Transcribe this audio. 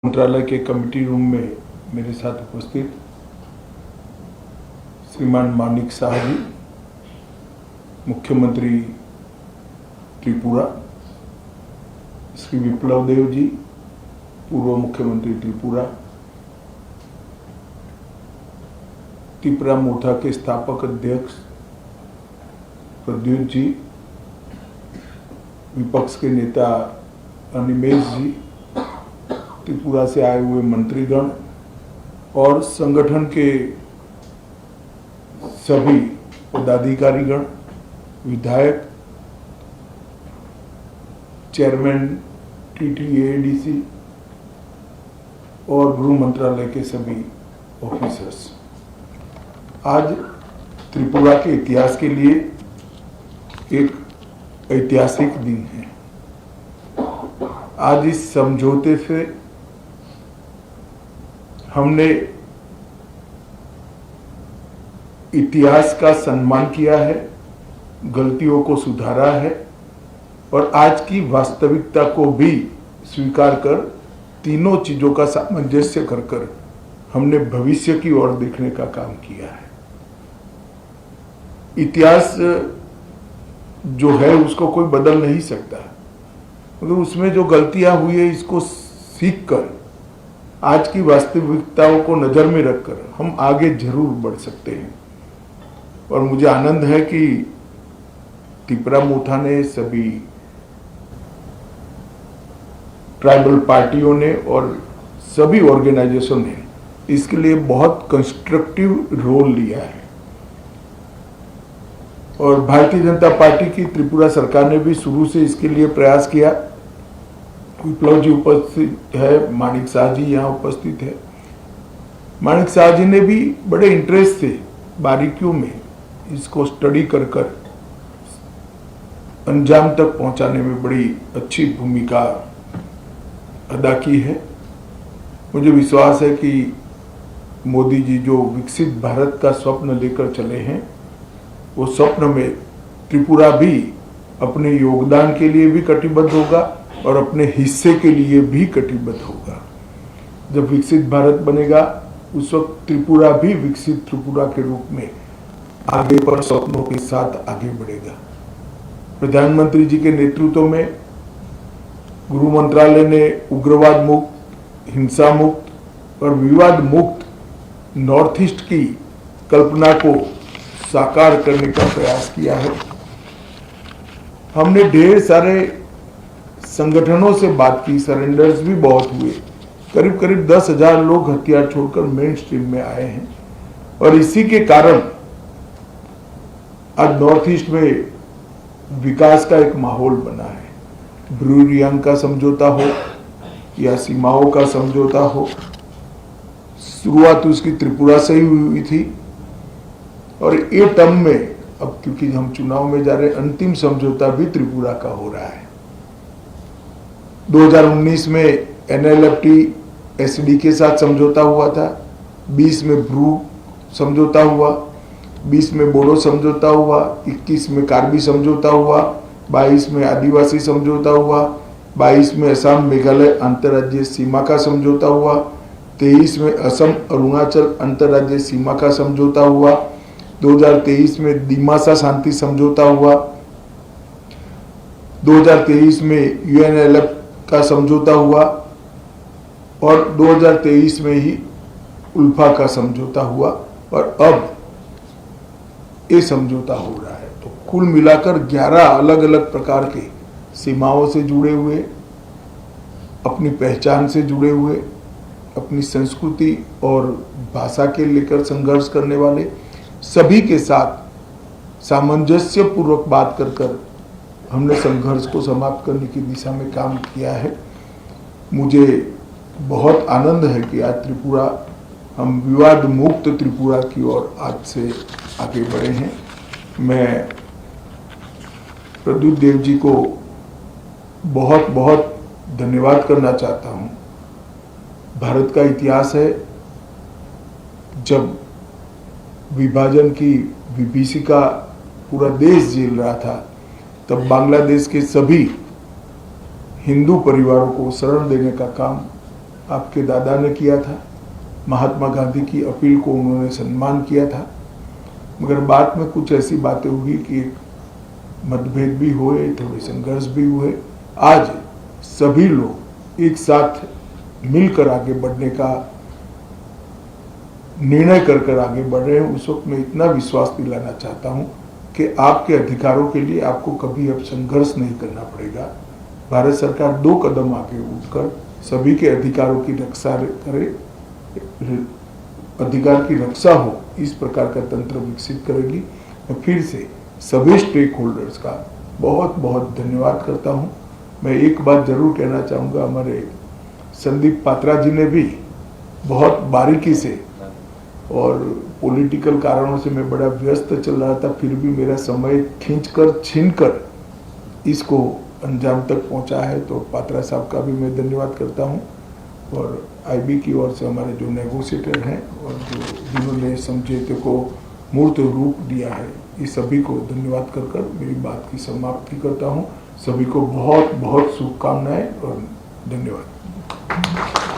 मंत्रालय के committee room में मेरे साथ उपस्थित श्रीमान मानिक शाह जी, मुख्यमंत्री त्रिपुरा, श्री विप्लव देव जी, पूर्व मुख्यमंत्री त्रिपुरा, त्रिपुरा मोर्चा के स्थापक अध्यक्ष प्रद्युत जी, विपक्ष के नेता अनिमेश जी, त्रिपुरा से आए हुए मंत्रीगण और संगठन के सभी पदाधिकारीगण, विधायक, चेयरमैन TTADC और गृह मंत्रालय के सभी ऑफिसर्स। आज त्रिपुरा के इतिहास के लिए एक ऐतिहासिक दिन है। आज इस समझौते से हमने इतिहास का सम्मान किया है, गलतियों को सुधारा है और आज की वास्तविकता को भी स्वीकार कर तीनों चीजों का सामंजस्य कर हमने भविष्य की ओर देखने का काम किया है। इतिहास जो है उसको कोई बदल नहीं सकता, मगर उसमें जो गलतियां हुई है इसको सीखकर आज की वास्तविकताओं को नजर में रखकर हम आगे जरूर बढ़ सकते हैं। और मुझे आनंद है कि त्रिपुरा मोर्चा ने, सभी ट्राइबल पार्टियों ने और सभी ऑर्गेनाइजेशन ने इसके लिए बहुत कंस्ट्रक्टिव रोल लिया है। और भारतीय जनता पार्टी की त्रिपुरा सरकार ने भी शुरू से इसके लिए प्रयास किया। विप्लव जी उपस्थित है, मानिक शाह जी यहाँ उपस्थित है। मानिक शाह जी ने भी बड़े इंटरेस्ट से बारीकियों में इसको स्टडी कर अंजाम तक पहुंचाने में बड़ी अच्छी भूमिका अदा की है। मुझे विश्वास है कि मोदी जी जो विकसित भारत का स्वप्न लेकर चले हैं, वो स्वप्न में त्रिपुरा भी अपने योगदान के लिए भी कटिबद्ध होगा और अपने हिस्से के लिए भी कटिबद्ध होगा। जब विकसित भारत बनेगा उस वक्त त्रिपुरा भी विकसित त्रिपुरा के रूप में आगे पर स्वप्नों के साथ आगे बढ़ेगा। प्रधानमंत्री जी के नेतृत्व में गृह मंत्रालय ने उग्रवाद मुक्त, हिंसा मुक्त और विवाद मुक्त नॉर्थ ईस्ट की कल्पना को साकार करने का प्रयास किया है। हमने ढेर सारे संगठनों से बात की, सरेंडर्स भी बहुत हुए। करीब करीब 10,000 लोग हथियार छोड़कर मेन स्ट्रीम में आए हैं और इसी के कारण आज नॉर्थ ईस्ट में विकास का एक माहौल बना है। ब्रू रियांग का समझौता हो या सीमाओं का समझौता हो, शुरुआत उसकी त्रिपुरा से ही हुई थी और ये टर्म में अब क्योंकि हम चुनाव में जा रहे हैं, अंतिम समझौता भी त्रिपुरा का हो रहा है। 2019 में NLFT SD के साथ समझौता हुआ था, 20 में ब्रू समझौता हुआ, 20 में बोडो समझौता हुआ, 21 में कार्बी समझौता हुआ, 22 में आदिवासी समझौता हुआ, 22 में असम मेघालय अंतर्राज्यीय सीमा का समझौता हुआ, 23 में असम अरुणाचल अंतर्राज्यीय सीमा का समझौता हुआ, 2023 में दिमासा शांति समझौता हुआ, 2023 में UNLF का समझौता हुआ और 2023 में ही उल्फा का समझौता हुआ और अब ये समझौता हो रहा है। तो कुल मिलाकर 11 अलग अलग प्रकार के सीमाओं से जुड़े हुए, अपनी पहचान से जुड़े हुए, अपनी संस्कृति और भाषा के लेकर संघर्ष करने वाले सभी के साथ सामंजस्य पूर्वक बात कर हमने संघर्ष को समाप्त करने की दिशा में काम किया है। मुझे बहुत आनंद है कि आज त्रिपुरा, हम विवाद मुक्त त्रिपुरा की ओर आज से आगे बढ़े हैं। मैं प्रद्युत देव जी को बहुत बहुत धन्यवाद करना चाहता हूं। भारत का इतिहास है, जब विभाजन की विभीषिका पूरा देश झेल रहा था, तब बांग्लादेश के सभी हिंदू परिवारों को शरण देने का काम आपके दादा ने किया था। महात्मा गांधी की अपील को उन्होंने सम्मान किया था, मगर बाद में कुछ ऐसी बातें हुई कि एक मतभेद भी हुए, थोड़े संघर्ष भी हुए। आज सभी लोग एक साथ मिलकर आगे बढ़ने का निर्णय कर आगे बढ़ रहे हैं। उस वक्त मैं इतना विश्वास दिलाना चाहता हूं कि आपके अधिकारों के लिए आपको कभी अब संघर्ष नहीं करना पड़ेगा। भारत सरकार 2 कदम आगे उठकर सभी के अधिकारों की रक्षा करे, अधिकार की रक्षा हो, इस प्रकार का तंत्र विकसित करेगी। मैं फिर से सभी स्टेक होल्डर्स का बहुत बहुत धन्यवाद करता हूं। मैं एक बात जरूर कहना चाहूँगा, हमारे संदीप पात्रा जी ने भी बहुत बारीकी से, और पॉलिटिकल कारणों से मैं बड़ा व्यस्त चल रहा था, फिर भी मेरा समय छीनकर इसको अंजाम तक पहुंचा है, तो पात्रा साहब का भी मैं धन्यवाद करता हूं। और आईबी की ओर से हमारे जो नेगोशिएटर हैं और जिन्होंने समझौते को मूर्त रूप दिया है, इस सभी को धन्यवाद कर मेरी बात की समाप्ति करता हूं। सभी को बहुत बहुत शुभकामनाएं और धन्यवाद।